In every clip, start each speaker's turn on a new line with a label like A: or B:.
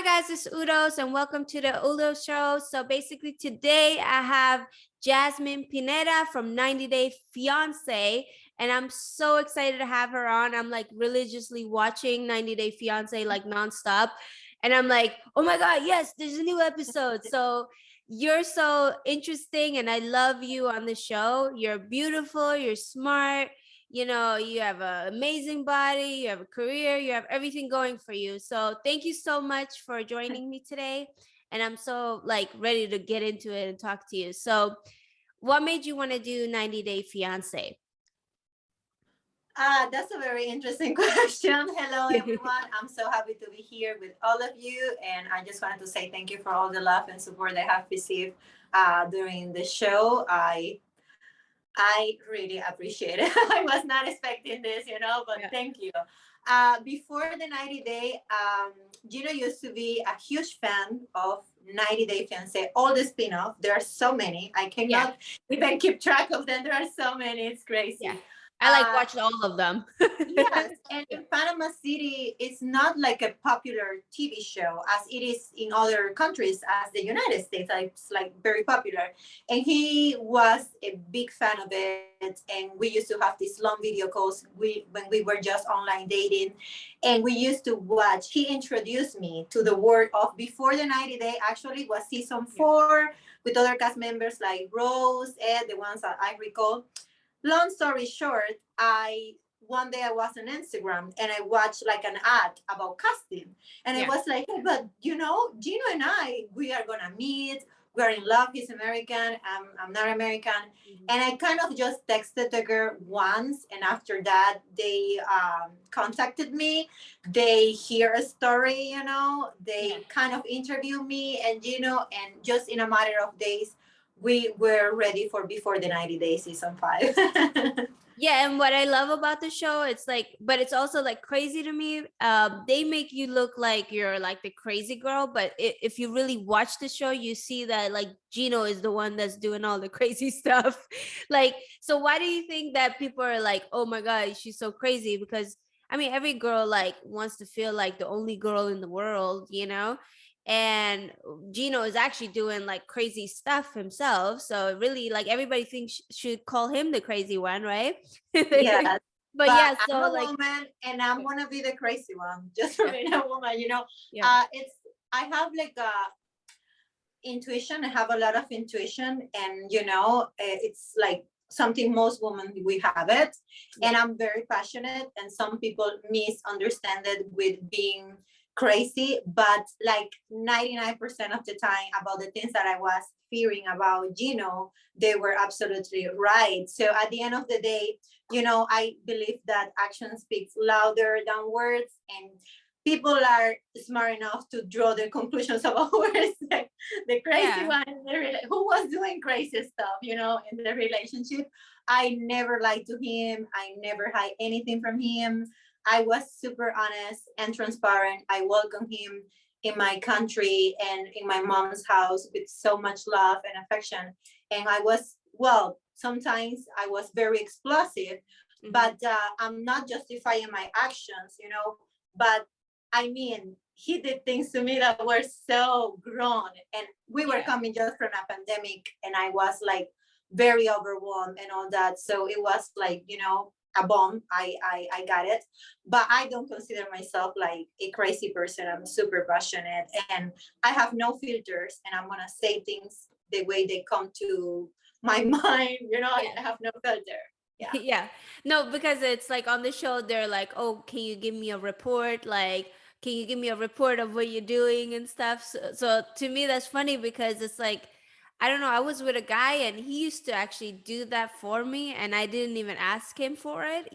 A: Hi guys, it's Uldouz and welcome to the Uldouz Show. So basically today I have Jasmine Pineda from 90 Day Fiancé, and I'm so excited to have her on. I'm like religiously watching 90 Day Fiancé like nonstop. And I'm like, oh my God, yes, there's a new episode. So you're so interesting and I love you on the show. You're beautiful, you're smart, you have an amazing body, you have a career, you have everything going for you. So thank you so much for joining me today. And I'm so like ready to get into it and talk to you. So what made you want to do 90 Day Fiance?
B: That's a very interesting question. Hello, everyone. I'm so happy to be here with all of you. And I just wanted to say thank you for all the love and support I have received during the show. I really appreciate it. I was not expecting this, but
A: Yeah.
B: thank you. Before the 90 Day, Gino used to be a huge fan of 90 Day Fiancé, all the spin off. There are so many. I
A: Yeah.
B: cannot even keep track of them. There are so many. It's
A: Yeah.
B: crazy.
A: I like
B: Uh,
A: watched all of them.
B: Yes, and in Panama City, it's not like a popular TV show as it is in other countries, as the United States. It's like very popular, and he was a big fan of it. And we used to have these long video calls. When we were just online dating, and we used to watch. He introduced me to the world of Before the 90 Day. Actually, was season 4 with other cast members like Rose, Ed, the ones that I recall. Long story short, I one day I was on Instagram and I watched like an ad about casting. And I
A: Yeah.
B: was like, hey, but Gino and we are gonna meet. We're in love. He's American. I'm not American. And I kind of just texted the girl once. And after that, they contacted me. They hear a story, they kind of interview me and just in a matter of days, we were ready for Before the 90 Days season 5.
A: Yeah, and what I love about the show, it's like, but it's also like crazy to me. They make you look like you're like the crazy girl, but if you really watch the show, you see that like Gino is the one that's doing all the crazy stuff. Like, so why do you think that people are like, oh my God, she's so crazy? Because I mean, every girl like wants to feel like the only girl in the world. And Gino is actually doing like crazy stuff himself. So really, like everybody thinks should call him the crazy one, right?
B: Yes.
A: But
B: But
A: yeah,
B: I'm
A: so
B: a
A: like,
B: woman and I'm gonna be the crazy one just for
A: yeah,
B: being a woman,
A: yeah,
B: It's I have like a intuition. I have a lot of intuition, and it's like something most women we have it.
A: yeah,
B: And I'm very passionate, and some people misunderstand it with being crazy, but like 99% of the time about the things that I was fearing about they were absolutely right. So at the end of the day, I believe that action speaks louder than words, and people are smart enough to draw their conclusions about words. Like the crazy
A: yeah,
B: one, who was doing crazy stuff, in the relationship. I never lied to him. I never hide anything from him. I was super honest and transparent. I welcomed him in my country and in my mom's house with so much love and affection. And I was, well, sometimes I was very explosive, but I'm not justifying my actions, but I mean, he did things to me that were so grown. And we were
A: yeah.
B: coming just from a pandemic, and I was like very overwhelmed and all that. So it was like, a bomb. I got it. But I don't consider myself like a crazy person. I'm super passionate and I have no filters, and I'm gonna say things the way they come to my mind. I
A: Yeah.
B: have no filter. Yeah.
A: Yeah. No, because it's like on the show, they're like, oh, can you give me a report? Like, can you give me a report of what you're doing and stuff? So to me, that's funny because it's like, I don't know. I was with a guy and he used to actually do that for me, and I didn't even ask him for it.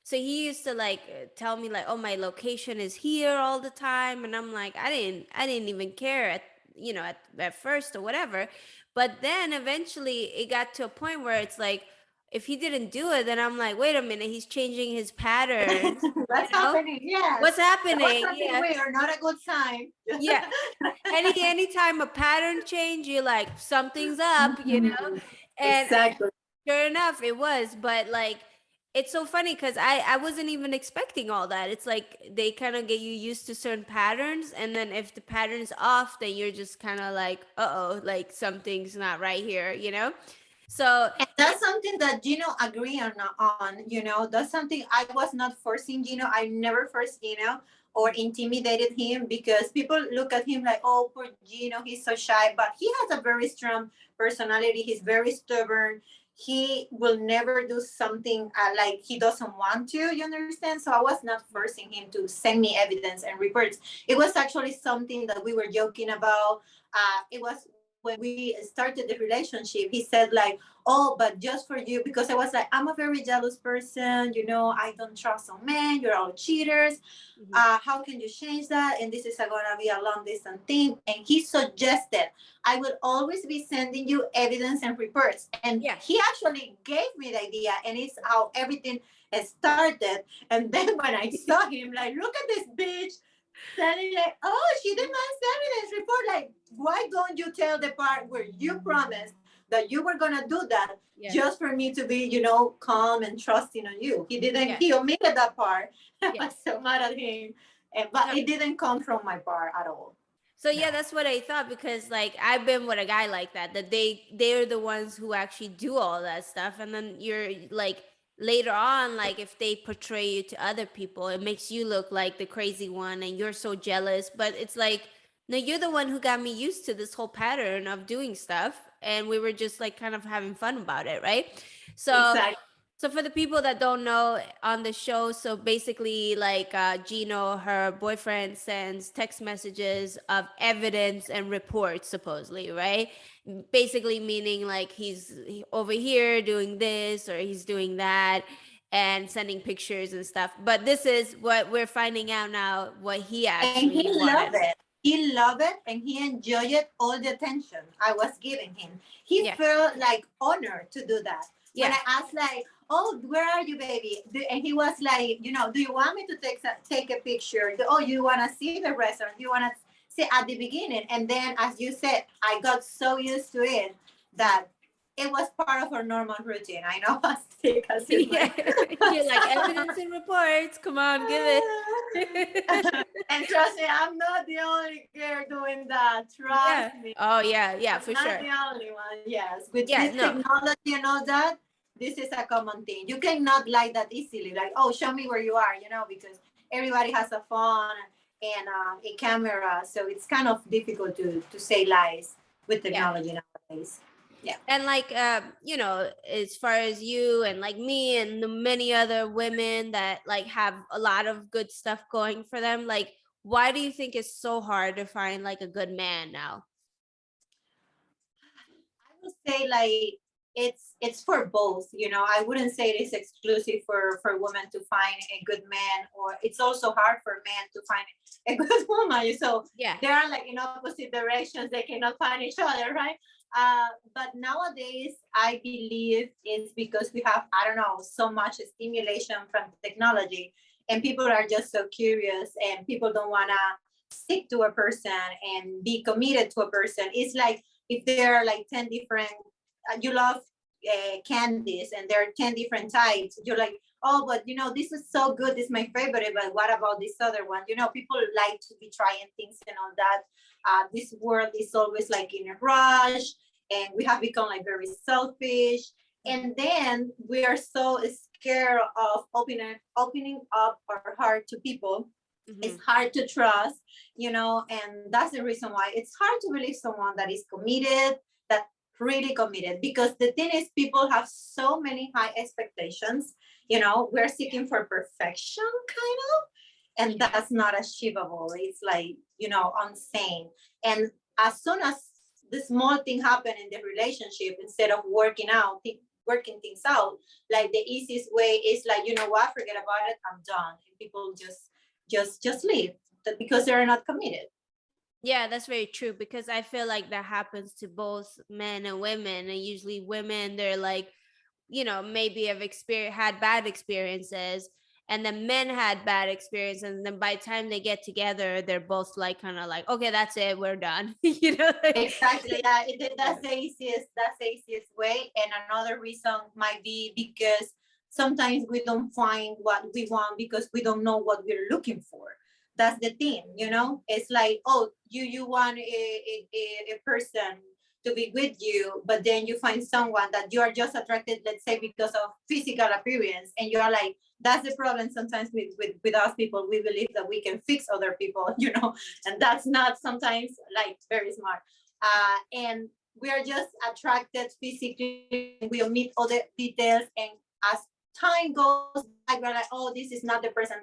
A: So he used to like tell me like, oh, my location is here all the time, and I'm like, I didn't even care at first or whatever. But then eventually it got to a point where it's like, if he didn't do it, then I'm like, wait a minute, he's changing his patterns, you
B: What's
A: know?
B: happening? Yes.
A: What's
B: That was
A: happening?
B: something
A: Yeah.
B: weird, not a good sign.
A: Yeah. Anytime a pattern change, you're like, something's up.
B: Mhm.
A: And
B: Exactly.
A: sure enough, it was. But like, It's so funny because I wasn't even expecting all that. It's like they kind of get you used to certain patterns, and then if the pattern's off, then you're just kind of like, uh-oh, like something's not right here, you know? So
B: And that's something that Gino agree on, that's something I was not forcing Gino. I never forced Gino or intimidated him, because people look at him like, oh, poor Gino, he's so shy. But he has a very strong personality. He's very stubborn. He will never do something like he doesn't want to, you understand? So I was not forcing him to send me evidence and reports. It was actually something that we were joking about. It was when we started the relationship. He said like, oh, but just for you, because I was like, I'm a very jealous person, I don't trust on men, you're all cheaters.
A: mhm.
B: How can you change that? And this is gonna be a long distance thing. And he suggested I would always be sending you evidence and reports. And
A: Yeah.
B: he actually gave me the idea, and it's how everything started. And then when I saw him, like, look at this bitch telling like, oh, she demands evidence report. Like, why don't you tell the part where you promised that you were gonna do that,
A: Yes.
B: just for me to be, calm and trusting on you? He didn't.
A: Yes.
B: He omitted that part. I was
A: Yes.
B: so mad at him, but
A: No.
B: it didn't come from my part at all.
A: So
B: No.
A: yeah, that's what I thought, because like I've been with a guy like that, that they're the ones who actually do all that stuff, and then you're like later on, like if they portray you to other people, it makes you look like the crazy one, and you're so jealous. But it's like, no, you're the one who got me used to this whole pattern of doing stuff, and we were just like kind of having fun about it, right? So
B: Exactly.
A: so for the people that don't know on the show, so basically like Gino, her boyfriend sends text messages of evidence and reports supposedly, right? Basically meaning like over here doing this or he's doing that and sending pictures and stuff. But this is what we're finding out now, what he
B: And he
A: actually
B: loved
A: wanted.
B: it. He loved it, and he enjoyed it, all the attention I was giving him. He
A: Yeah.
B: felt like honored to do that. When
A: Yeah.
B: I asked like, oh, where are you, baby? And he was like, do you want me to take a picture? Oh, you want to see the restaurant? You want to see at the beginning? And then, as you said, I got so used to it that it was part of our normal routine. I know how sick as it's
A: Yeah.
B: like.
A: You're like evidence and reports. Come on, give it.
B: And trust me, I'm not the only girl doing that. Trust
A: Yeah.
B: me.
A: Oh yeah, yeah,
B: I'm
A: for
B: not
A: sure.
B: the only one. Yes. With
A: Yeah,
B: this
A: no.
B: technology and all that, this is a common thing. You cannot lie that easily. Like, oh, show me where you are, because everybody has a phone and a camera. So it's kind of difficult to say lies with
A: Yeah.
B: technology nowadays. Yeah.
A: And like as far as you and like me and the many other women that like have a lot of good stuff going for them, like why do you think it's so hard to find like a good man now?
B: I would say like it's for both. I wouldn't say it is exclusive for women to find a good man, or it's also hard for men to find a good woman. So
A: Yeah.
B: they are like in opposite directions. They cannot find each other, right? But nowadays, I believe it's because we have, I don't know, so much stimulation from technology, and people are just so curious, and people don't wanna stick to a person and be committed to a person. It's like if there are like 10 different, you love candies, and there are 10 different types, you're like, oh, but this is so good, this is my favorite, but what about this other one? People like to be trying things and all that. This world is always like in a rush, and we have become like very selfish, and then we are so scared of opening up our heart to people.
A: Hmm.
B: It's hard to trust, and that's the reason why it's hard to believe someone that is committed, that really committed. Because the thing is, people have so many high expectations. We're seeking for perfection, kind of, and that's not achievable. It's like, insane. And as soon as the small thing happen in the relationship, instead of working things out, like the easiest way is like, you know what, forget about it, I'm done. And people just leave because they're not committed.
A: Yeah, that's very true, because I feel like that happens to both men and women, and usually women, they're like, maybe have had bad experiences, and then men had bad experiences, and then by the time they get together, they're both like kind of like, okay, that's it, we're done.
B: Exactly. Yeah, that's the easiest way. And another reason might be because sometimes we don't find what we want because we don't know what we're looking for. That's the thing, you know. It's like, oh, you want a person to be with you, but then you find someone that you are just attracted, let's say, because of physical appearance, and you are like, that's the problem sometimes with us people. We believe that we can fix other people, you know, and that's not sometimes like very smart. And we are just attracted physically. We'll meet other details, and as time goes by, we're like, oh, this is not the person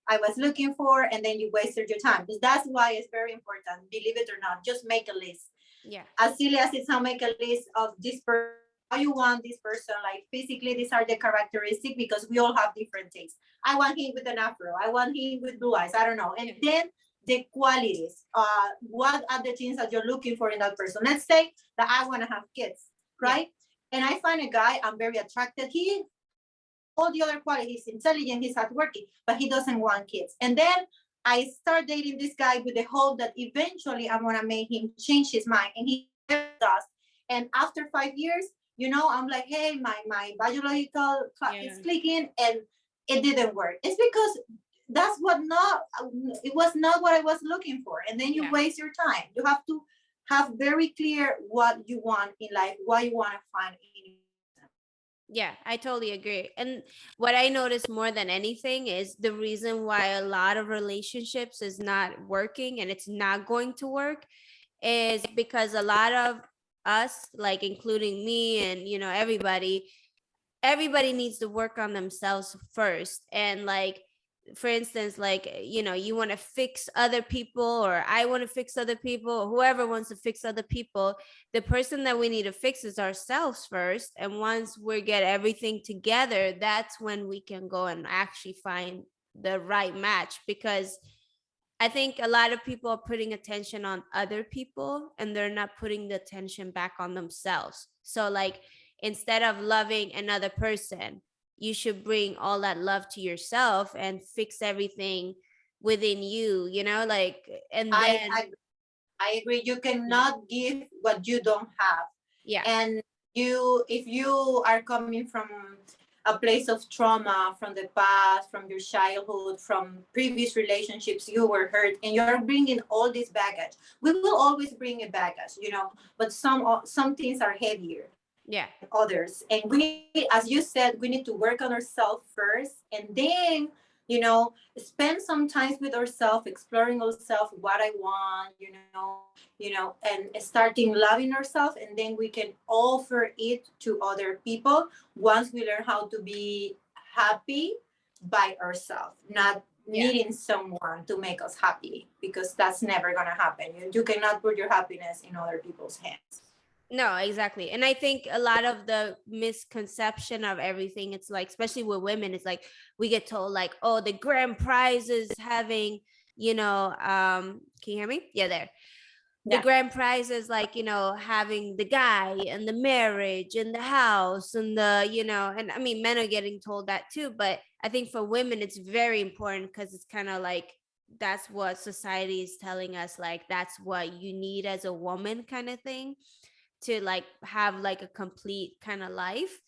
B: I was looking for, and then you wasted your time. Because that's why it's very important, believe it or not, just make a list.
A: Yeah.
B: As silly as it's, how make a list of this person, how you want this person, like physically, these are the characteristics, because we all have different tastes. I want him with an afro, I want him with blue eyes, I don't know. And then the qualities, what are the things that you're looking for in that person? Let's say that I want to have kids, right? And I find a guy, I'm very attracted, he all the other qualities, he's intelligent, he's hardworking, but he doesn't want kids. And then I start dating this guy with the hope that eventually I'm gonna make him change his mind, and he never does. And after 5 years, you know, I'm like, hey, my biological clock is clicking, and it didn't work. It's because that's what not, it was not what I was looking for. And then you waste your time. You have to have very clear what you want in life, what you want to find in.
A: Yeah, I totally agree. And what I notice more than anything is the reason why a lot of relationships is not working and it's not going to work is because a lot of us, like including me and everybody needs to work on themselves first. And like, for instance, like, you want to fix other people, or I want to fix other people, or whoever wants to fix other people. The person that we need to fix is ourselves first. And once we get everything together, that's when we can go and actually find the right match. Because I think a lot of people are putting attention on other people and they're not putting the attention back on themselves. So like, instead of loving another person, you should bring all that love to yourself and fix everything within you, like, and then
B: I agree. You cannot give what you don't have.
A: yeah.
B: And if you are coming from a place of trauma from the past, from your childhood, from previous relationships, you were hurt, and you're bringing all this baggage. We will always bring a baggage, you know, but some things are heavier.
A: Yeah.
B: Others, and we, as you said, we need to work on ourselves first, and then, you know, spend some time with ourselves, exploring ourselves, what I want, and starting loving ourselves, and then we can offer it to other people once we learn how to be happy by ourselves, not needing someone to make us happy, because that's never gonna happen. You cannot put your happiness in other people's hands.
A: No, exactly. And I think a lot of the misconception of everything, it's like, especially with women, it's like we get told like, oh, the grand prize is having, can you hear me? Yeah, there. The grand prize is like, having the guy and the marriage and the house and and I mean, men are getting told that too. But I think for women, it's very important because it's kind of like, that's what society is telling us. Like, that's what you need as a woman kind of thing, to like have like a complete kind of life.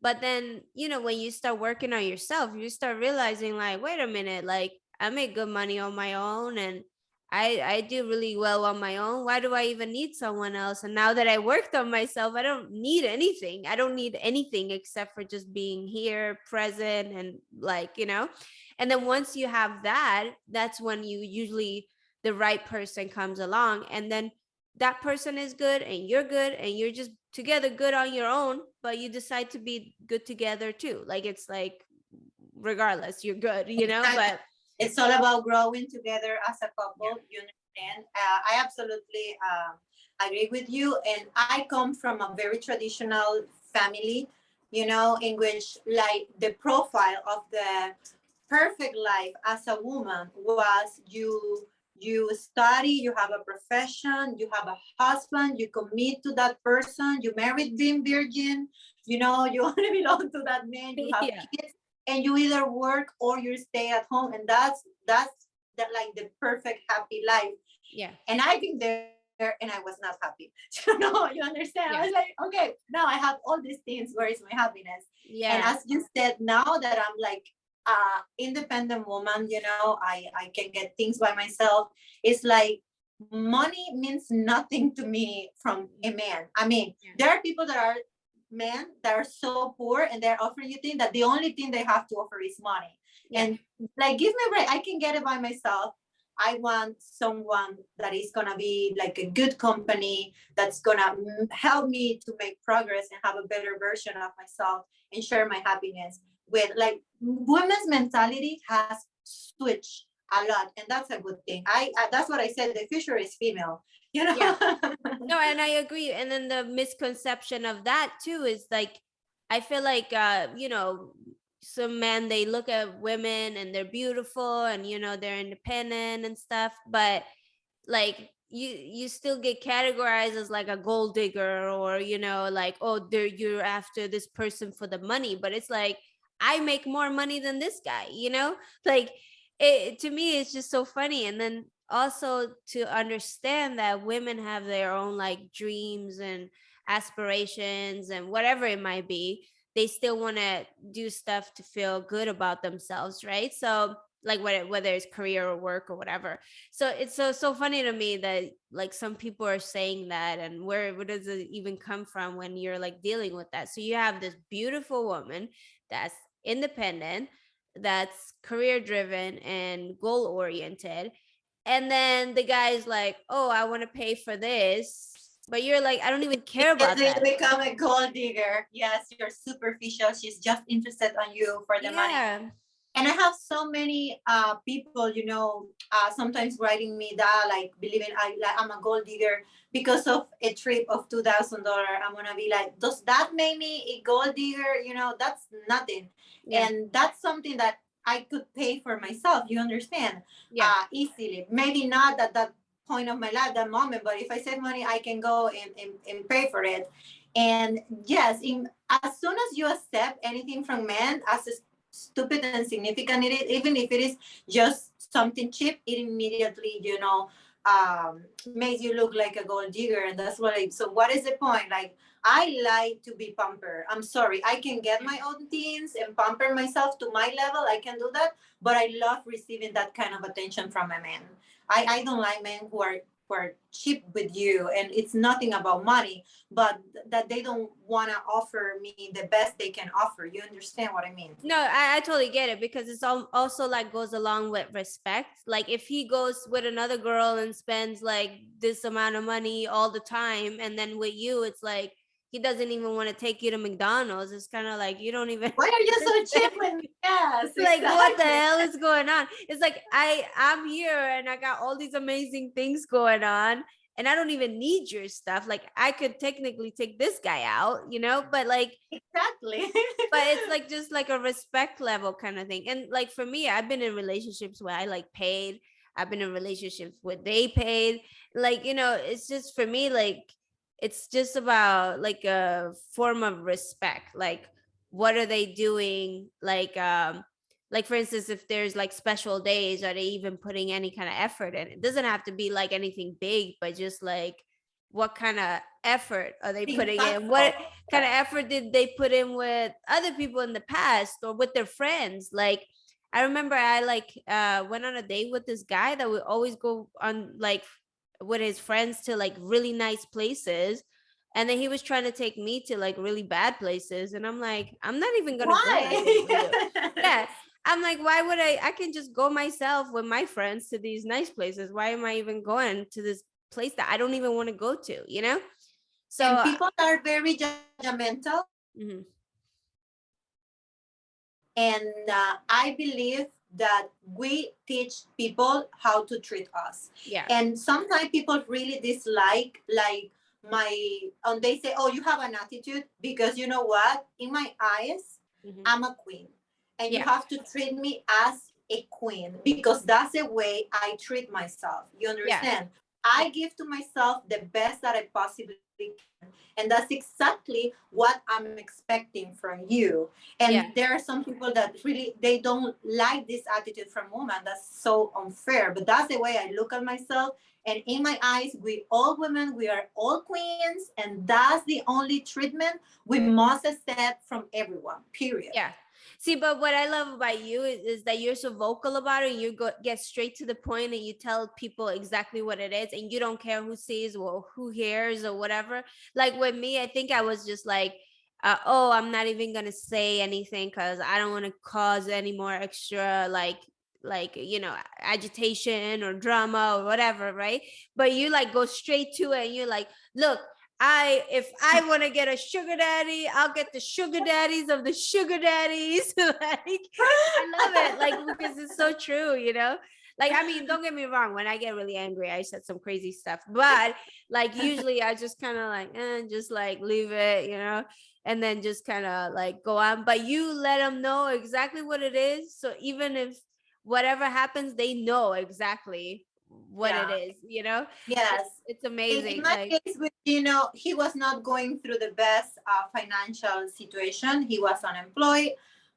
A: But then, when you start working on yourself, you start realizing like, wait a minute, like I make good money on my own, and I do really well on my own. Why do I even need someone else? And now that I worked on myself, I don't need anything. I don't need anything except for just being here, present, and like, and then once you have that, that's when you usually, the right person comes along, and then that person is good and you're just together good on your own, but you decide to be good together too. Like, it's like, regardless, you're good, but
B: it's all about growing together as a couple. You understand? I absolutely agree with you. And I come from a very traditional family, in which like the profile of the perfect life as a woman was you study, you have a profession, you have a husband, you commit to that person, you married being virgin, you only belong to that man, you have kids, and you either work or you stay at home, and that's like the perfect happy life.
A: Yeah.
B: And I've been there and I was not happy. You understand? I was like, okay, now I have all these things. Where is my happiness? And as you said, now that I'm like independent woman, I can get things by myself. It's like money means nothing to me from a man. I mean, there are people that are men that are so poor and they're offering you things that the only thing they have to offer is money. And like, give me a break. I can get it by myself. I want someone that is going to be like a good company, that's going to help me to make progress and have a better version of myself and share my happiness with. Like, women's mentality has switched a lot, and that's a good thing. That's what I said, the future is female.
A: No, and I agree. And then the misconception of that too is like, I feel like some men, they look at women and they're beautiful and they're independent and stuff, but like you still get categorized as like a gold digger, or like, oh, you're after this person for the money. But it's like, I make more money than this guy, like, to me it's just so funny. And then also to understand that women have their own like dreams and aspirations and whatever it might be, they still want to do stuff to feel good about themselves, right? So like whether it's career or work or whatever. So it's so funny to me that like some people are saying that, and where does it even come from when you're like dealing with that? So you have this beautiful woman that's independent, that's career driven and goal oriented, and then the guy's like, oh, I want to pay for this, but you're like, I don't even care about that.
B: You become a gold digger. Yes, you're superficial. She's just interested on you for the money. And I have so many people, sometimes writing me that, like, believing I'm a gold digger because of a trip of $2,000. I'm gonna be like, does that make me a gold digger? That's nothing. And that's something that I could pay for myself. You understand? Easily. Maybe not at that point of my life, that moment, but if I save money, I can go and pay for it. And yes, as soon as you accept anything from men as stupid and insignificant it is, even if it is just something cheap, it immediately makes you look like a gold digger. And that's so what is the point? Like, I like to be pampered. I'm sorry, I can get my own things and pamper myself to my level. I can do that, but I love receiving that kind of attention from a man. I don't like men who are cheap with you, and it's nothing about money, but that they don't want to offer me the best they can offer. You understand what I mean?
A: No, I totally get it, because it's also like goes along with respect. Like, if he goes with another girl and spends like this amount of money all the time, and then with you it's like he doesn't even want to take you to McDonald's, it's kind of like, you don't even,
B: why are you so cheap with me? Yes,
A: like, what the hell is going on? It's like, I'm here and I got all these amazing things going on, and I don't even need your stuff. Like, I could technically take this guy out, but like,
B: exactly.
A: but it's like just like a respect level kind of thing. And like, for me, I've been in relationships where I like paid. I've been in relationships where they paid. Like, it's just, for me, like, it's just about like a form of respect. Like, what are they doing? Like, for instance, if there's like special days, are they even putting any kind of effort in? It doesn't have to be like anything big, but just like, what kind of effort are they putting in? What kind of effort did they put in with other people in the past, or with their friends? Like, I remember I like went on a date with this guy that would always go on like with his friends to like really nice places, and then he was trying to take me to like really bad places, and I'm like, I'm not even gonna go on a date with you. Yeah, I'm like, why would I can just go myself with my friends to these nice places. Why am I even going to this place that I don't even want to go to? So,
B: and people are very judgmental.
A: Mm-hmm.
B: And I believe that we teach people how to treat us. And sometimes people really dislike, like, they say, oh, you have an attitude, because you know what? In my eyes, I'm a queen. And you have to treat me as a queen, because that's the way I treat myself. You understand? I give to myself the best that I possibly can. And that's exactly what I'm expecting from you. And there are some people that really, they don't like this attitude from women. That's so unfair. But that's the way I look at myself. And in my eyes, we all women, we are all queens, and that's the only treatment we must accept from everyone, period.
A: Yeah. See, but what I love about you is that you're so vocal about it. You get straight to the point and you tell people exactly what it is, and you don't care who sees or who hears or whatever. Like with me, I think I was just like, oh, I'm not even gonna say anything because I don't want to cause any more extra agitation or drama or whatever, right? But you like go straight to it and you're like, look, if I want to get a sugar daddy, I'll get the sugar daddies of the sugar daddies. Like, I love it, like, because it's so true, like, I mean, don't get me wrong, when I get really angry I said some crazy stuff, but like usually I just kind of like just like leave it, and then just kind of like go on. But you let them know exactly what it is, so even if whatever happens, they know exactly what it is.
B: Yes.
A: It's
B: In
A: amazing.
B: my
A: Like,
B: case, with he was not going through the best financial situation. He was unemployed,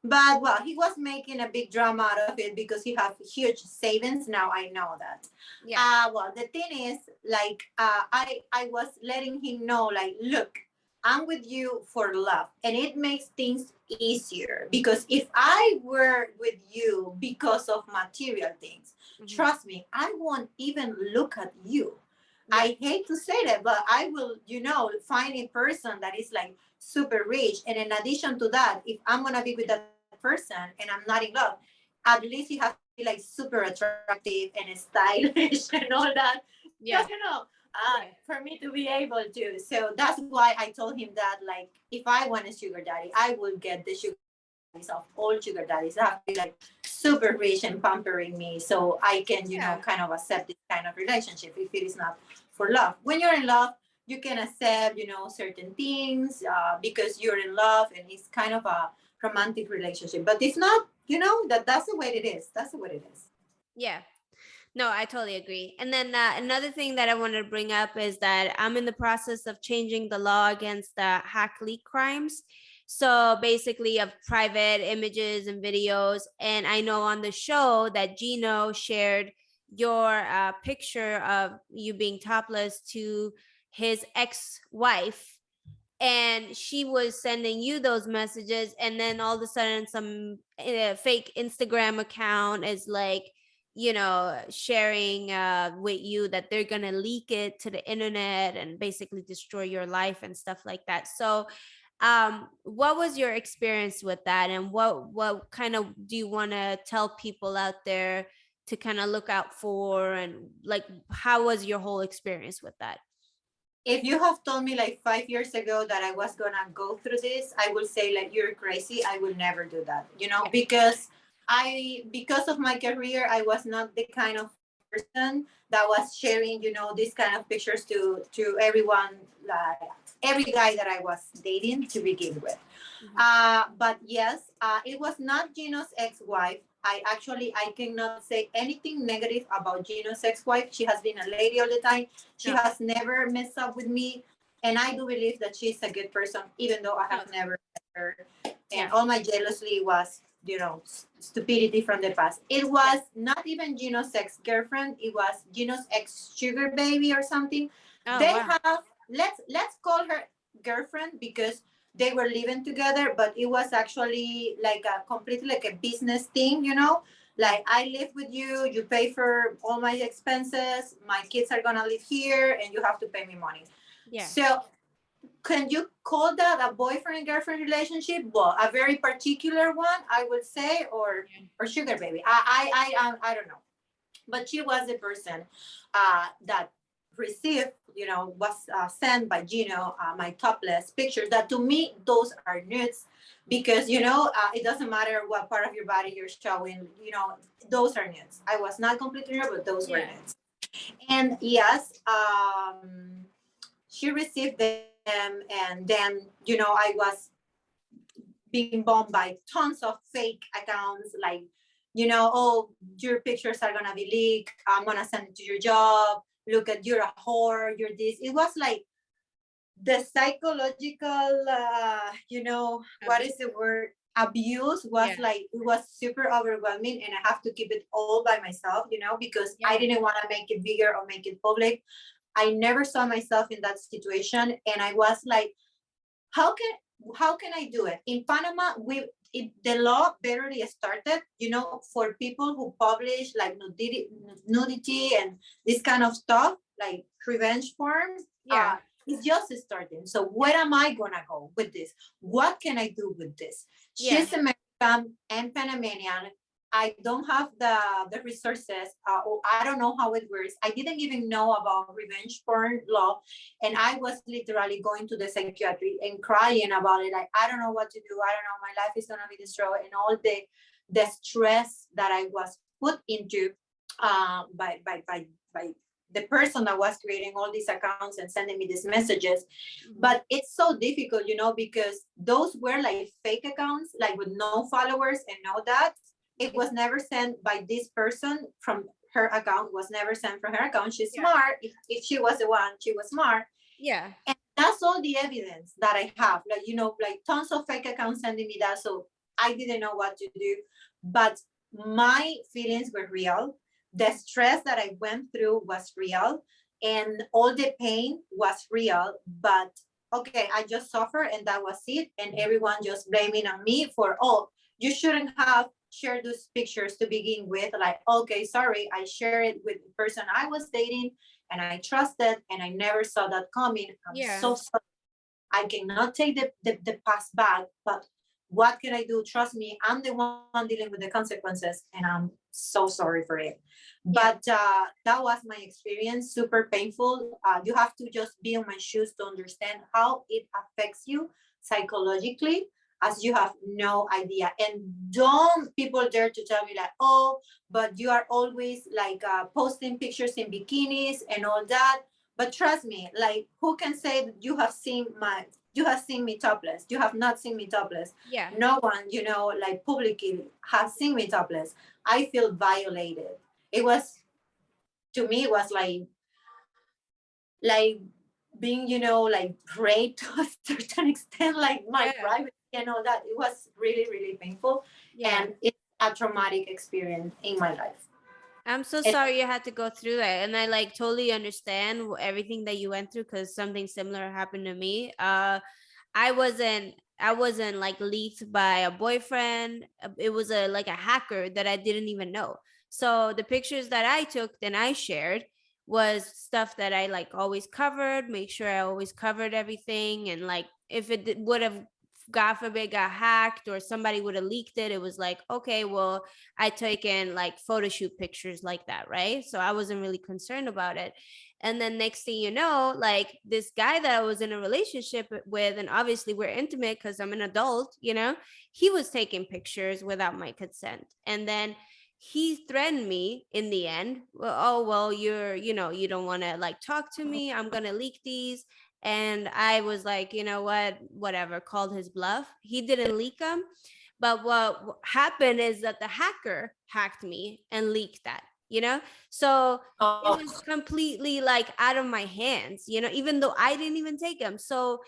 B: but well, he was making a big drama out of it because he had huge savings. Now I know that.
A: yeah.
B: Well, the thing is, like, I was letting him know, like, look, I'm with you for love, and it makes things easier because if I were with you because of material things, trust me, I won't even look at you. I hate to say that, but I will, find a person that is like super rich. And in addition to that, if I'm gonna be with that person and I'm not in love, at least he has to be like super attractive and stylish and all that.
A: Yeah.
B: Just for me to be able to. So that's why I told him that, like, if I want a sugar daddy, I will get the sugar daddies of all sugar daddies. They have to be like super rich and pampering me so I can, kind of accept this kind of relationship if it is not for love. When you're in love, you can accept, certain things because you're in love and it's kind of a romantic relationship. But if not, that's the way it is. That's the way it is.
A: Yeah. No, I totally agree. And then another thing that I wanted to bring up is that I'm in the process of changing the law against hack leak crimes. So basically, of private images and videos. And I know on the show that Gino shared your picture of you being topless to his ex-wife, and she was sending you those messages, and then all of a sudden some fake Instagram account is like, sharing with you that they're gonna leak it to the internet and basically destroy your life and stuff like that. So what was your experience with that, and what kind of do you want to tell people out there to kind of look out for, and like how was your whole experience with that?
B: If you have told me like 5 years ago that I was gonna go through this, I will say like you're crazy. I will never do that, because of my career, I was not the kind of person that was sharing, these kind of pictures to everyone, like every guy that I was dating to begin with. But yes, it was not Gino's ex-wife. I cannot say anything negative about Gino's ex-wife. She has been a lady all the time. She has never messed up with me, and I do believe that she's a good person, even though I have never met her. And all my jealousy was, stupidity from the past. It was not even Gino's ex-girlfriend. It was Gino's ex-sugar baby or something. They have, let's call her girlfriend because they were living together, but it was actually like a completely like a business thing, like I live with you, you pay for all my expenses, my kids are gonna live here and you have to pay me money. So can you call that a boyfriend and girlfriend relationship? Well, a very particular one, I would say, or sugar baby. I don't know, but she was the person that received, was sent by Gino, my topless pictures. That to me, those are nudes, because it doesn't matter what part of your body you're showing. Those are nudes. I was not completely nude, but those were nudes. And yes, she received them, and then I was being bombed by tons of fake accounts, like, oh, your pictures are gonna be leaked, I'm gonna send it to your job, look at, you're a whore, you're this. It was like the psychological, what is the word, abuse was like, it was super overwhelming, and I have to keep it all by myself, because I didn't want to make it bigger or make it public. I never saw myself in that situation, and I was like, how can I do it in Panama? The law barely started, for people who publish like nudity and this kind of stuff, like revenge forms. It's just starting. So where am I gonna go with this? What can I do with this? She's American and Panamanian. I don't have the resources, or I don't know how it works. I didn't even know about revenge porn law, and I was literally going to the psychiatry and crying about it. Like, I don't know what to do. I don't know. My life is gonna be destroyed, and all the stress that I was put into by the person that was creating all these accounts and sending me these messages. But it's so difficult, because those were like fake accounts, like with no followers and no that. It was never sent by this person from her account, was never sent from her account. She's smart. If she was the one, she was smart.
A: Yeah.
B: And that's all the evidence that I have. Like, like tons of fake accounts sending me that. So I didn't know what to do. But my feelings were real. The stress that I went through was real. And all the pain was real. But okay, I just suffered, and that was it. And everyone just blaming on me for, oh, you shouldn't have shared those pictures to begin with. Like, okay, sorry, I shared it with the person I was dating and I trusted, and I never saw that coming. I'm so sorry. I cannot take the past back, but what can I do? Trust me, I'm the one dealing with the consequences, and I'm so sorry for it. But that was my experience, super painful. You have to just be in my shoes to understand how it affects you psychologically, as you have no idea. And don't people dare to tell me like, oh, but you are always like posting pictures in bikinis and all that. But trust me, like, who can say that you have seen me topless? You have not seen me topless.
A: Yeah.
B: No one, like publicly has seen me topless. I feel violated. It was, to me, it was like being, like raped to a certain extent, like my privacy and all that. It was really, really painful. And it's a traumatic experience in my life.
A: I'm so sorry you had to go through that, and I like totally understand everything that you went through, because something similar happened to me. I wasn't like leaked by a boyfriend. It was like a hacker that I didn't even know. So the pictures that I took and I shared was stuff that I like always covered, make sure I always covered everything. And like if it would have, God forbid, got hacked or somebody would have leaked it, it was like, okay, well, I taken like photo shoot pictures like that, right? So I wasn't really concerned about it. And then next thing you know, like this guy that I was in a relationship with, and obviously we're intimate because I'm an adult, he was taking pictures without my consent. And then he threatened me in the end. Well, oh, well, you don't want to like talk to me. I'm going to leak these. And I was like, you know what, whatever, called his bluff. He didn't leak them. But what happened is that the hacker hacked me and leaked that, So it was completely like out of my hands, even though I didn't even take them. So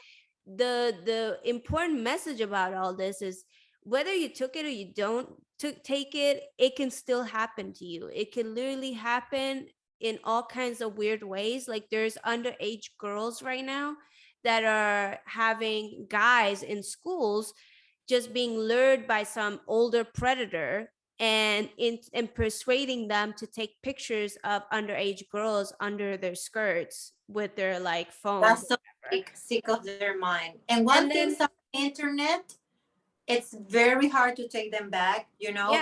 A: the important message about all this is whether you took it or you don't take it, it can still happen to you. It can literally happen in all kinds of weird ways. Like there's underage girls right now that are having guys in schools just being lured by some older predator and persuading them to take pictures of underage girls under their skirts with their like phones.
B: That's so sick of their mind. And one thing on the internet, it's very hard to take them back,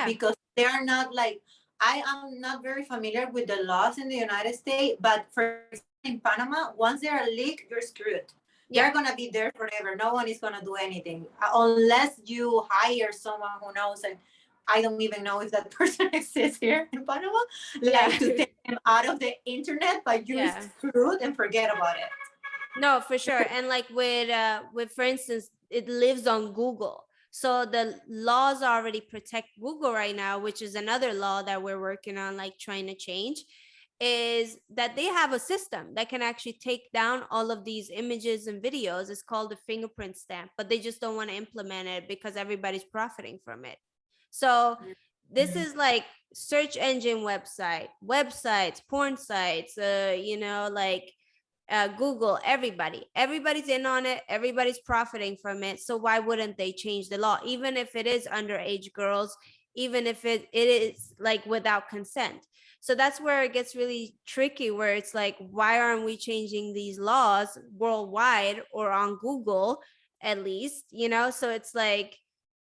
B: because they are not like, I am not very familiar with the laws in the United States, but for example, in Panama, once they're leaked, you're screwed. They're going to be there forever. No one is going to do anything unless you hire someone who knows. And I don't even know if that person exists here in Panama, like to take them out of the internet, but you're screwed and forget about it.
A: No, for sure. And like with for instance, it lives on Google. So the laws already protect Google right now, which is another law that we're working on, like trying to change. is that they have a system that can actually take down all of these images and videos. It's called the fingerprint stamp, but they just don't want to implement it because everybody's profiting from it. So this is like search engine websites, porn sites, like Google, everybody's in on it, everybody's profiting from it. So why wouldn't they change the law, even if it is underage girls, even if it is like without consent? So that's where it gets really tricky, where it's like, why aren't we changing these laws worldwide or on Google at least, so it's like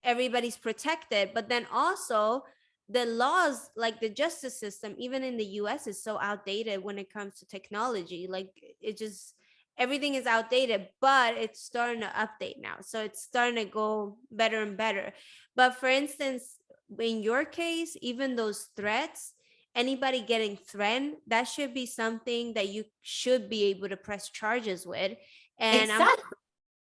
A: everybody's protected. But then also the laws, like the justice system, even in the US, is so outdated when it comes to technology. Like it just, everything is outdated, but it's starting to update now. So it's starting to go better and better. But for instance, in your case, even those threats, anybody getting threatened, that should be something that you should be able to press charges with. And
B: Exactly.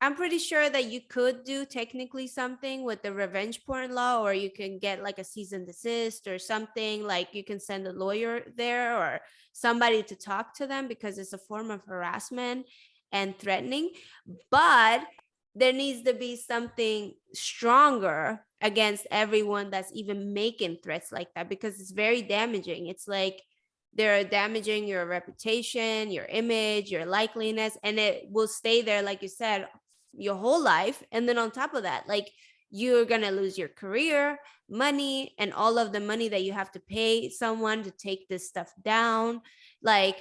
A: I'm pretty sure that you could do technically something with the revenge porn law, or you can get like a cease and desist or something. Like you can send a lawyer there or somebody to talk to them, because it's a form of harassment and threatening. But there needs to be something stronger against everyone that's even making threats like that, because it's very damaging. It's like they're damaging your reputation, your image, your likeliness, and it will stay there, like you said, your whole life. And then on top of that, like, you're gonna lose your career, money, and all of the money that you have to pay someone to take this stuff down. Like,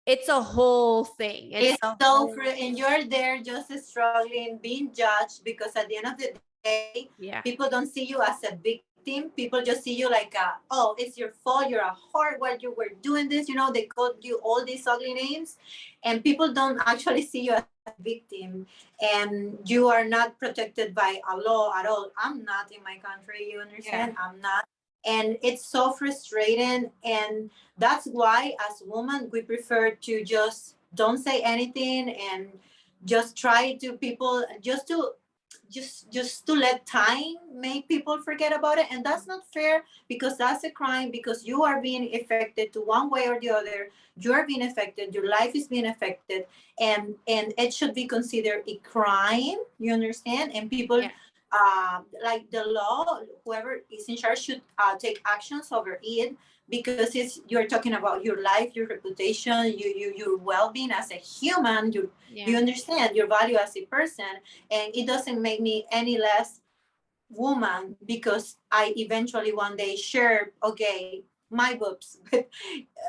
A: it's a whole thing.
B: It's so and you're there just struggling, being judged, because at the end of the day, people don't see you as a victim. People just see you like, oh, it's your fault. You're a whore. Why you were doing this? They called you all these ugly names, and people don't actually see you as a victim, and you are not protected by a law at all. I'm not in my country. You understand? I'm not. And it's so frustrating. And that's why, as women, we prefer to just don't say anything and just try to people just to let time make people forget about it. And that's not fair, because that's a crime, because you are being affected to one way or the other. You are being affected, your life is being affected, and it should be considered a crime. You understand? And people, like the law, whoever is in charge should take actions over it, because you're talking about your life, your reputation, your well-being as a human. You understand your value as a person, and it doesn't make me any less woman because I eventually one day share, okay, my boobs with,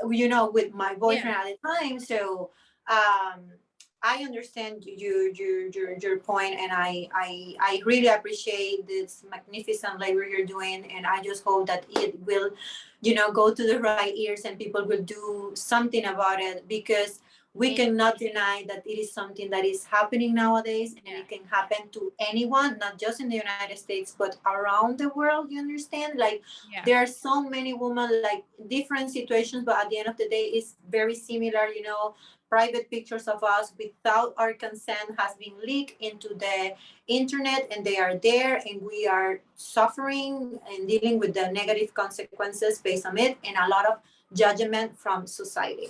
B: with my boyfriend at the time. So I understand your point, and I really appreciate this magnificent labor you're doing, and I just hope that it will, go to the right ears and people will do something about it, because we cannot deny that it is something that is happening nowadays, and it can happen to anyone, not just in the United States, but around the world. You understand? Like, there are so many women, like different situations, but at the end of the day, it's very similar. Private pictures of us without our consent has been leaked into the internet, and they are there, and we are suffering and dealing with the negative consequences based on it, and a lot of judgment from society.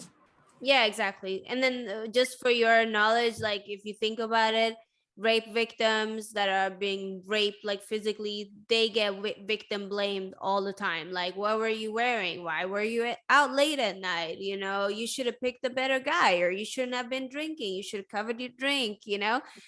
A: Yeah, exactly. And then just for your knowledge, like if you think about it, rape victims that are being raped, like physically, they get victim blamed all the time. Like, what were you wearing? Why were you out late at night? You should have picked a better guy, or you shouldn't have been drinking. You should have covered your drink.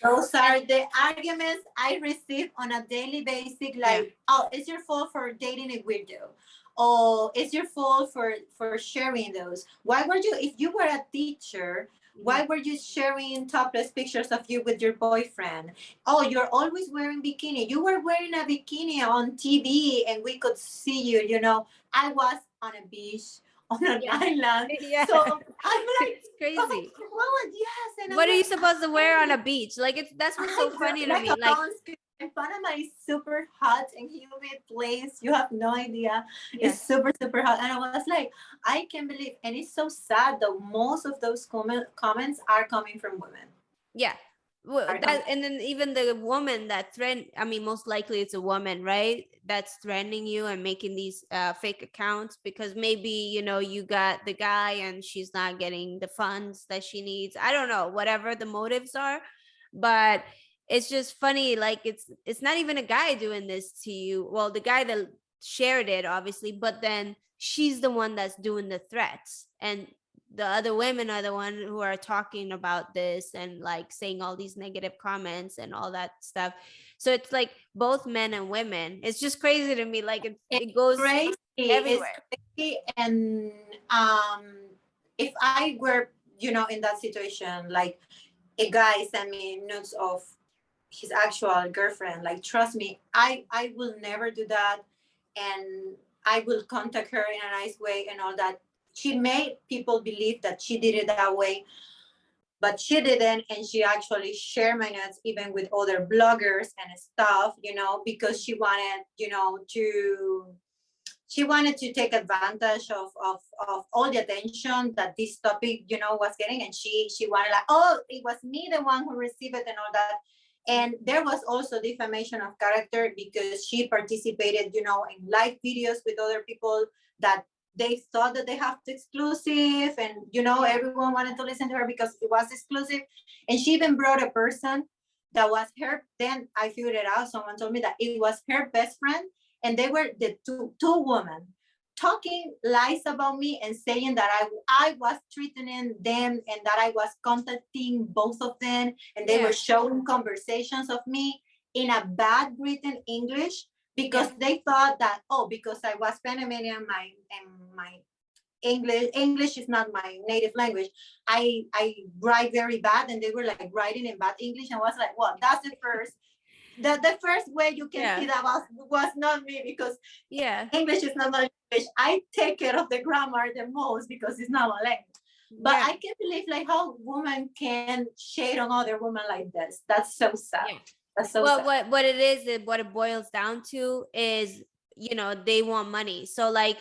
B: Those are the arguments I receive on a daily basis. Like, oh, it's your fault for dating a weirdo. Oh, it's your fault for sharing those. Why were you, if you were a teacher, why were you sharing topless pictures of you with your boyfriend? Oh, you're always wearing bikini. You were wearing a bikini on TV and we could see you. I was on a beach, on an island. So I'm like,
A: it's crazy.
B: Oh, yes. And
A: what are you supposed to wear on a beach? Like, that's what's so funny to me. Like,
B: Panama is super hot and humid place. You have no idea. It's super, super hot. And I was like, I can't believe. And it's so sad that most of those comments are coming from women.
A: Yeah. Well, that, and then even the woman that I mean, most likely it's a woman, right? That's threatening you and making these fake accounts because maybe, you know, you got the guy and she's not getting the funds that she needs. I don't know, whatever the motives are, but it's just funny. Like it's not even a guy doing this to you. Well, the guy that shared it, obviously, but then she's the one that's doing the threats, and the other women are the one who are talking about this and like saying all these negative comments and all that stuff. So it's like both men and women. It's just crazy to me. Like it goes
B: crazy.
A: everywhere.
B: It's crazy. And if I were, you know, in that situation, like a guy sent me notes of his actual girlfriend, like trust me, I will never do that. And I will contact her in a nice way and all that. She made people believe that she did it that way, but she didn't. And she actually shared my notes even with other bloggers and stuff, you know, because she wanted, you know, she wanted to take advantage of all the attention that this topic, you know, was getting. And she wanted like, oh, it was me, the one who received it and all that. And there was also defamation of character because she participated, you know, in live videos with other people that they thought that they have the exclusive, and you know, everyone wanted to listen to her because it was exclusive. And she even brought a person that was her, then I figured it out, someone told me that it was her best friend, and they were the two women talking lies about me and saying that I was threatening them and that I was contacting both of them, and they were showing conversations of me in a bad written English because they thought that, oh, because I was Panamanian, my English is not my native language. I write very bad, and they were like writing in bad English, and I was like, well, that's the first way you can see that was not me, because English is not my language. I take care of the grammar the most because it's not my language. But I can't believe like how women can shade on other women like this. That's so sad. That's so sad.
A: What it is, what it boils down to is, you know, they want money. So like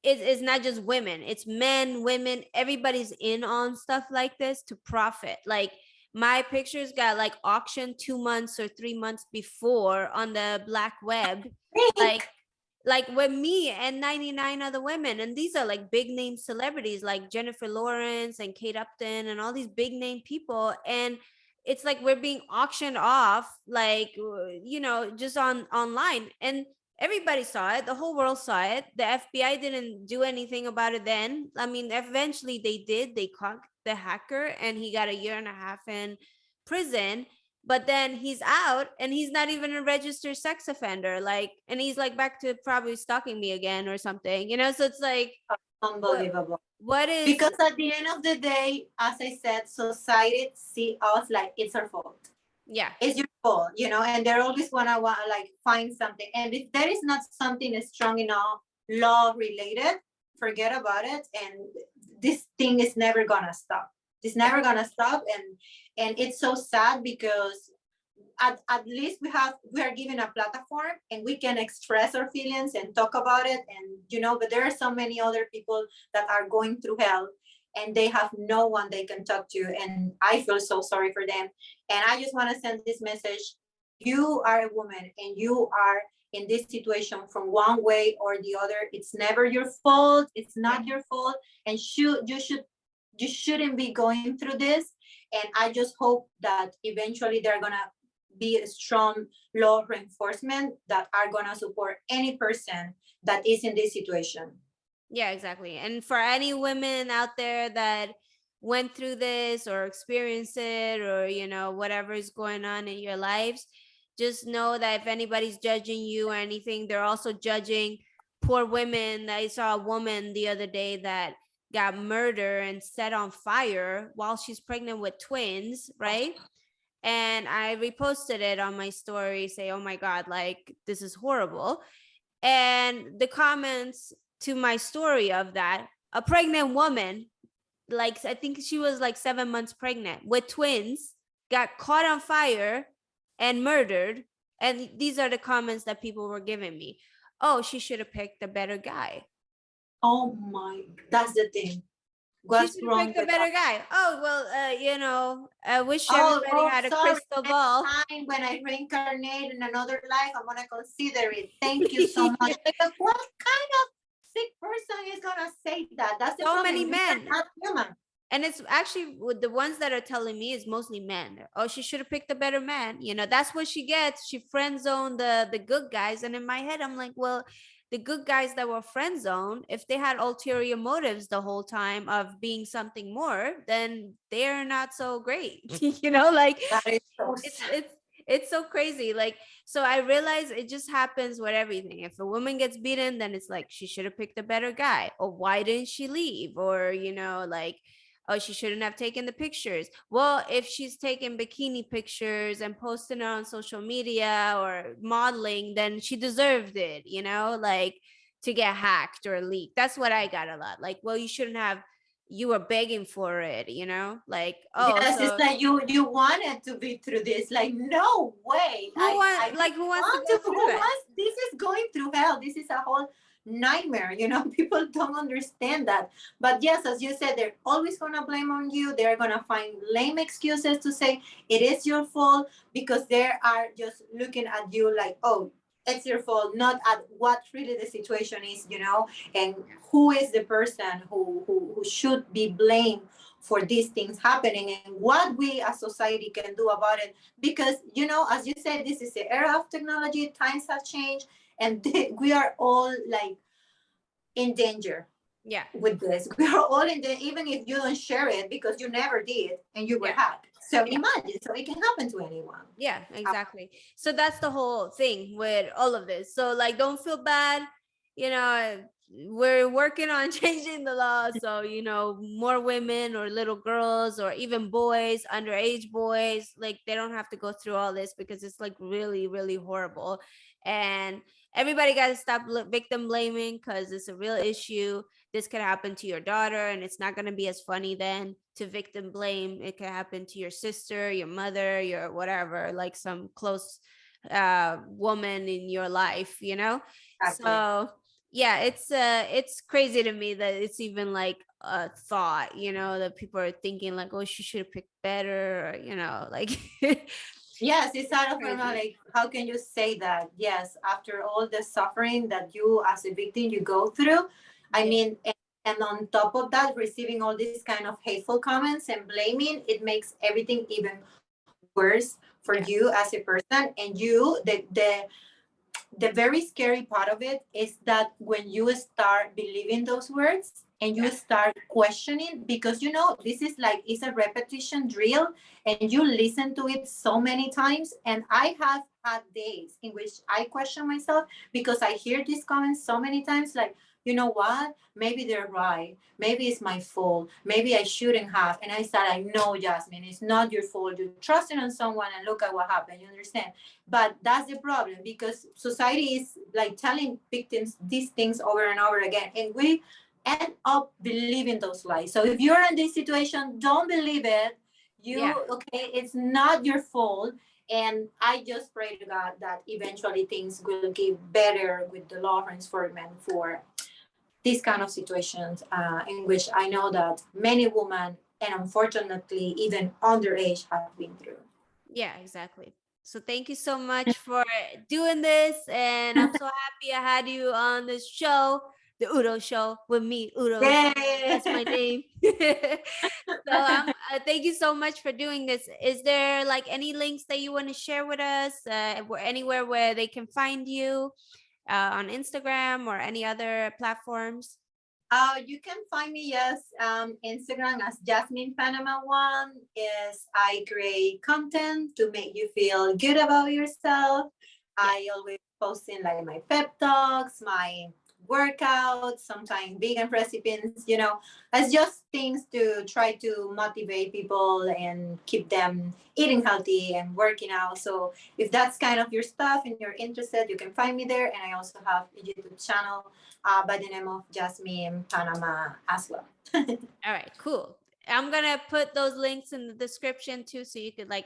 A: it's not just women, it's men, women, everybody's in on stuff like this to profit. Like my pictures got like auctioned 2 months or 3 months before on the black web, like with me and 99 other women, and these are like big name celebrities like Jennifer Lawrence and Kate Upton and all these big name people. And it's like we're being auctioned off, like, you know, just online, and everybody saw it, the whole world saw it. The FBI didn't do anything about it then. I mean, eventually they did, they caught the hacker and he got a year and a half in prison, but then he's out and he's not even a registered sex offender, like, and he's like back to probably stalking me again or something, you know. So it's like
B: unbelievable.
A: What is,
B: because at the end of the day, as I said, society see us like it's our fault. It's your fault, you know, and they're always want like find something. And if there is not something strong enough law related, forget about it. And this thing is never gonna stop. It's never gonna stop. And it's so sad because at least we are given a platform and we can express our feelings and talk about it. And you know, but there are so many other people that are going through hell and they have no one they can talk to, and I feel so sorry for them. And I just want to send this message: you are a woman and you are in this situation from one way or the other. It's never your fault. It's not your fault, and you shouldn't be going through this. And I just hope that eventually they're gonna be a strong law reinforcement that are gonna support any person that is in this situation.
A: Yeah, exactly. And for any women out there that went through this or experienced it, or, you know, whatever is going on in your lives, just know that if anybody's judging you or anything, they're also judging poor women. I saw a woman the other day that got murdered and set on fire while she's pregnant with twins, right? And I reposted it on my story, say, oh my God, like, this is horrible. And the comments to my story of that, a pregnant woman, like I think she was like 7 months pregnant with twins, got caught on fire and murdered. And these are the comments that people were giving me. Oh, she should have picked a better guy.
B: Oh my, that's the thing.
A: She
B: What's
A: should have
B: wrong
A: picked a
B: with that?
A: better guy. Oh well, I wish everybody had a
B: Sorry.
A: crystal
B: Next
A: ball.
B: time when I reincarnate in another life, I'm gonna consider it. Thank you so much. Like, what kind of sick person is gonna say that? That's the
A: So many
B: problem. We are
A: men.
B: not human.
A: And it's actually with the ones that are telling me is mostly men. Oh, she should have picked a better man. That's what she gets. She friend zoned the good guys. And in my head, I'm like, well, the good guys that were friend zoned, if they had ulterior motives the whole time of being something more, then they're not so great. Like
B: That is so
A: it's
B: sad.
A: it's it's so crazy. Like, so I realize it just happens with everything. If a woman gets beaten, then it's like she should have picked a better guy, or why didn't she leave, or like, oh, she shouldn't have taken the pictures. Well, if she's taking bikini pictures and posting it on social media or modeling, then she deserved it, like to get hacked or leaked. That's what I got a lot. Like, well, you were begging for it, like, oh,
B: Yes, it's
A: so
B: like you wanted to be through this. Like, no way. I
A: who wants to
B: want
A: go
B: to. Who
A: through it?
B: wants? This is going through hell. This is a whole nightmare. People don't understand that. But yes, as you said, they're always gonna blame on you. They're gonna find lame excuses to say it is your fault because they are just looking at you like, oh, it's your fault, not at what really the situation is, and who is the person who should be blamed for these things happening and what we as society can do about it. Because, as you said, this is the era of technology, times have changed, and we are all like in danger
A: Yeah.
B: with this. We are all in danger, even if you don't share it because you never did and you were
A: Yeah.
B: hacked. So
A: Yeah.
B: imagine, so it can happen to anyone.
A: Yeah, exactly. So that's the whole thing with all of this. So like, don't feel bad. You know, we're working on changing the law. So, more women or little girls or even boys, underage boys, like they don't have to go through all this because it's like really, really horrible. And everybody got to stop victim blaming because it's a real issue. This could happen to your daughter and it's not going to be as funny then to victim blame. It could happen to your sister, your mother, your whatever, like some close woman in your life,
B: Exactly.
A: so yeah, it's crazy to me that it's even like a thought, that people are thinking like, oh, she should have picked better, or, like
B: Yes, it's
A: it's
B: out of my mind.
A: crazy.
B: Like, how can you say that? Yes, after all the suffering that you as a victim you go through, I
A: Yeah.
B: mean, and on top of that, receiving all these kind of hateful comments and blaming, it makes everything even worse for
A: Yeah.
B: you as a person. And you, the very scary part of it is that when you start believing those words and you
A: Yeah.
B: start questioning, because this is like it's a repetition drill and you listen to it so many times. And I have had days in which I question myself because I hear these comments so many times, like, you know what, maybe they're right, maybe it's my fault, maybe I shouldn't have. And I said, I know, Jasmine, it's not your fault, you're trusting on someone and look at what happened, you understand? But that's the problem because society is like telling victims these things over and over again, and we end up believing those lies. So if you're in this situation, don't believe it.
A: Yeah.
B: Okay, it's not your fault. And I just pray to God that eventually things will get better with the law enforcement for these kind of situations, in which I know that many women and unfortunately even underage have been through.
A: Yeah, exactly. So thank you so much for doing this, and I'm so happy I had you on this show, the Udo Show with me, Udo. So that's my
B: Yay!
A: name. So thank you so much for doing this. Is there like any links that you want to share with us? Anywhere where they can find you on Instagram or any other platforms?
B: You can find me, yes, Instagram as Jasmine Panama One. Is I create content to make you feel good about yourself.
A: Yeah.
B: I always posting like my pep talks, my workouts, sometimes vegan recipes. It's just things to try to motivate people and keep them eating healthy and working out. So if that's kind of your stuff and you're interested, you can find me there. And I also have a YouTube channel by the name of Jasmine Panama as well.
A: All right, cool. I'm gonna put those links in the description too, so you could like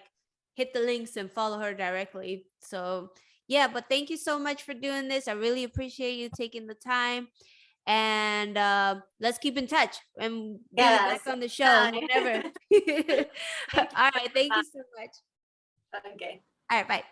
A: hit the links and follow her directly. So yeah, but thank you so much for doing this. I really appreciate you taking the time. and let's keep in touch and bring you
B: Yes.
A: back on the show
B: Bye.
A: whenever. All right, thank you so much.
B: Okay.
A: All right, bye.